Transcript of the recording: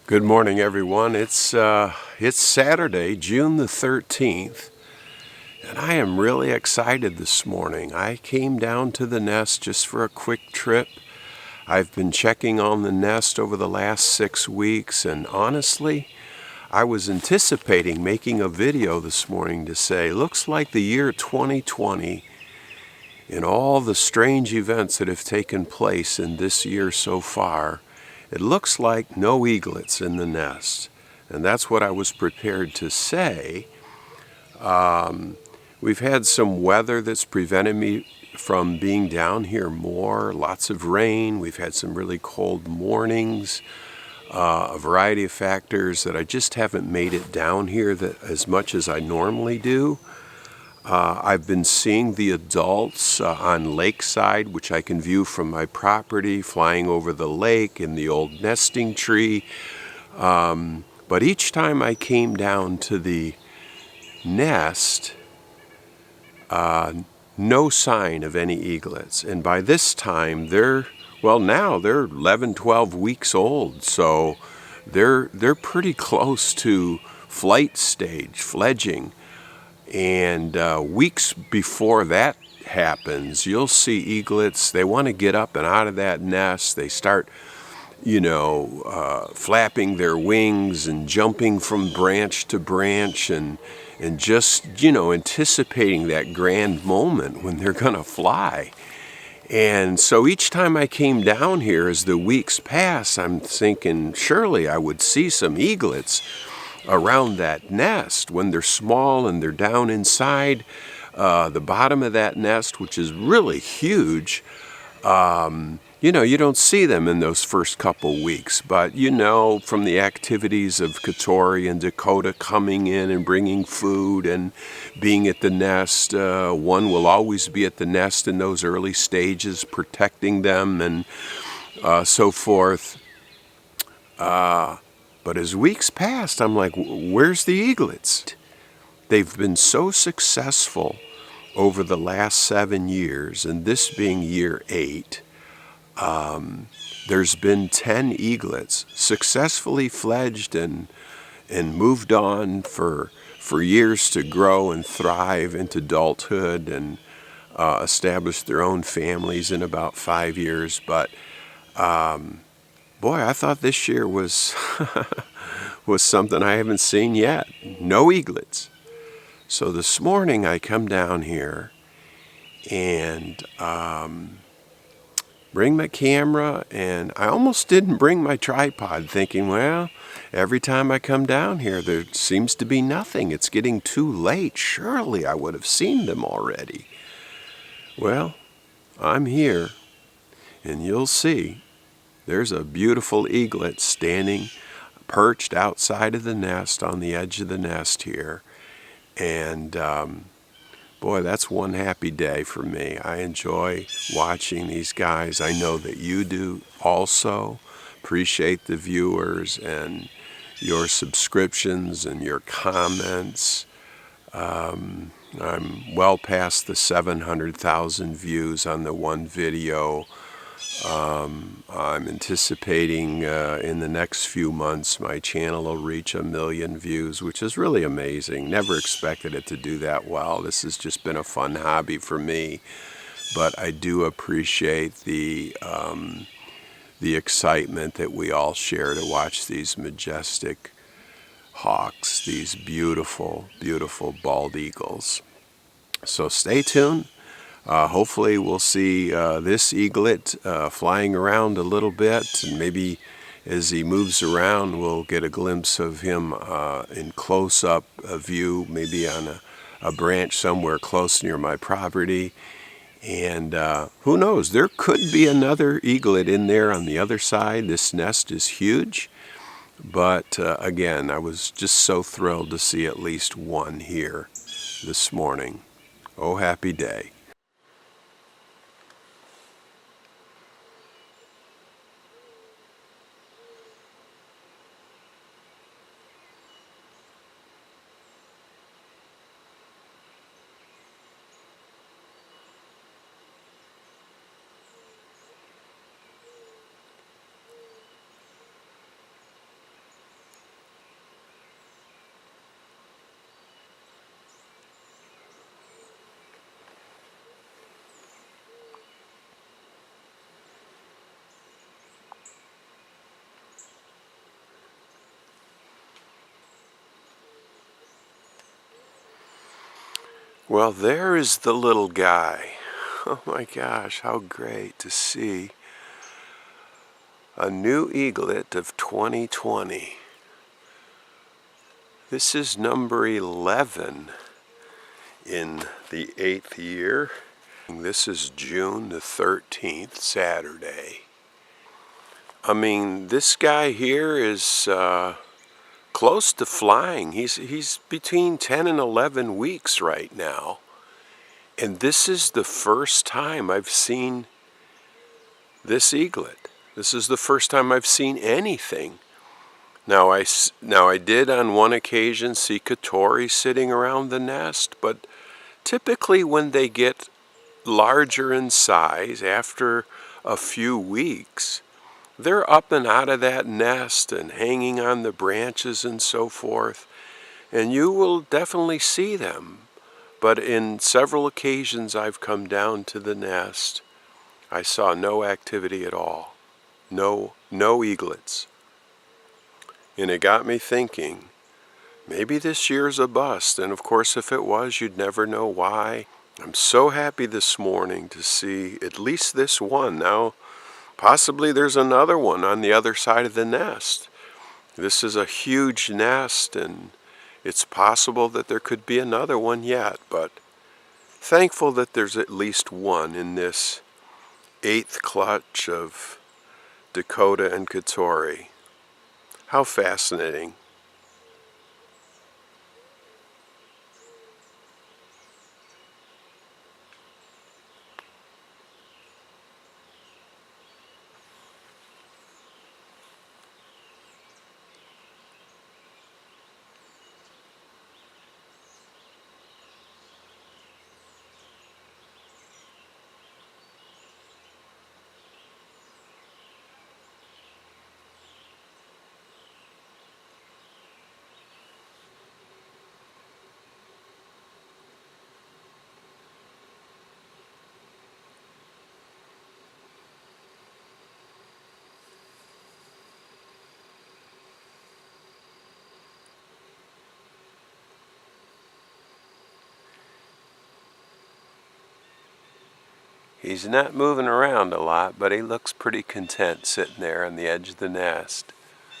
Good morning, everyone. It's Saturday, June the 13th, and I am really excited this morning. I came down to the nest just for a quick trip. I've been checking on the nest over the last 6 weeks, and honestly, I was anticipating making a video this morning to say, looks like the year 2020 and all the strange events that have taken place in this year so far, it looks like no eaglets in the nest. And that's what I was prepared to say. We've had some weather that's prevented me from being down here more, lots of rain. We've had some really cold mornings, a variety of factors that I just haven't made it down here as much as I normally do. I've been seeing the adults on Lakeside, which I can view from my property, flying over the lake in the old nesting tree. But each time I came down to the nest, no sign of any eaglets. And by this time, now they're 11, 12 weeks old. So they're pretty close to flight stage, fledging. And weeks before that happens, you'll see eaglets. They want to get up and out of that nest. They start, flapping their wings and jumping from branch to branch and just, anticipating that grand moment when they're going to fly. And so each time I came down here, as the weeks pass, I'm thinking surely I would see some eaglets around that nest when they're small and they're down inside the bottom of that nest, which is really huge. You don't see them in those first couple weeks, but from the activities of Katori and Dakota coming in and bringing food and being at the nest, one will always be at the nest in those early stages, protecting them and so forth. But as weeks passed, I'm like, where's the eaglets? They've been so successful over the last 7 years, and this being year 8, there's been 10 eaglets successfully fledged and moved on for years to grow and thrive into adulthood and establish their own families in about 5 years. But boy, I thought this year was was something I haven't seen yet. No eaglets. So this morning I come down here and bring my camera, and I almost didn't bring my tripod, thinking, well, every time I come down here there seems to be nothing. It's getting too late. Surely I would have seen them already. Well, I'm here, and you'll see. There's a beautiful eaglet standing perched outside of the nest, on the edge of the nest here. And boy, that's one happy day for me. I enjoy watching these guys. I know that you do also. Appreciate the viewers and your subscriptions and your comments. I'm well past the 700,000 views on the one video. I'm anticipating in the next few months my channel will reach 1 million views, which is really amazing. Never expected it to do that well. This has just been a fun hobby for me, but I do appreciate the excitement that we all share to watch these majestic hawks, these beautiful, beautiful bald eagles. So stay tuned. Hopefully we'll see this eaglet flying around a little bit, and maybe as he moves around we'll get a glimpse of him in close-up view, maybe on a branch somewhere close near my property. And who knows, there could be another eaglet in there on the other side. This nest is huge, but again, I was just so thrilled to see at least one here this morning. Oh, happy day. Well, there is the little guy. Oh my gosh, how great to see a new eaglet of 2020. This is number 11 in the 8th year. This is June the 13th, Saturday. I mean, this guy here is close to flying. He's between 10 and 11 weeks right now. And this is the first time I've seen this eaglet. This is the first time I've seen anything. Now I did on one occasion see Katori sitting around the nest, but typically when they get larger in size after a few weeks, they're up and out of that nest and hanging on the branches and so forth, and you will definitely see them. But in several occasions I've come down to the nest, I saw no activity at all. No eaglets. And it got me thinking, maybe this year's a bust, and of course if it was, you'd never know why. I'm so happy this morning to see at least this one. Now, possibly there's another one on the other side of the nest. This is a huge nest, and it's possible that there could be another one yet, but thankful that there's at least one in this 8th clutch of Dakota and Katori. How fascinating. He's not moving around a lot, but he looks pretty content sitting there on the edge of the nest.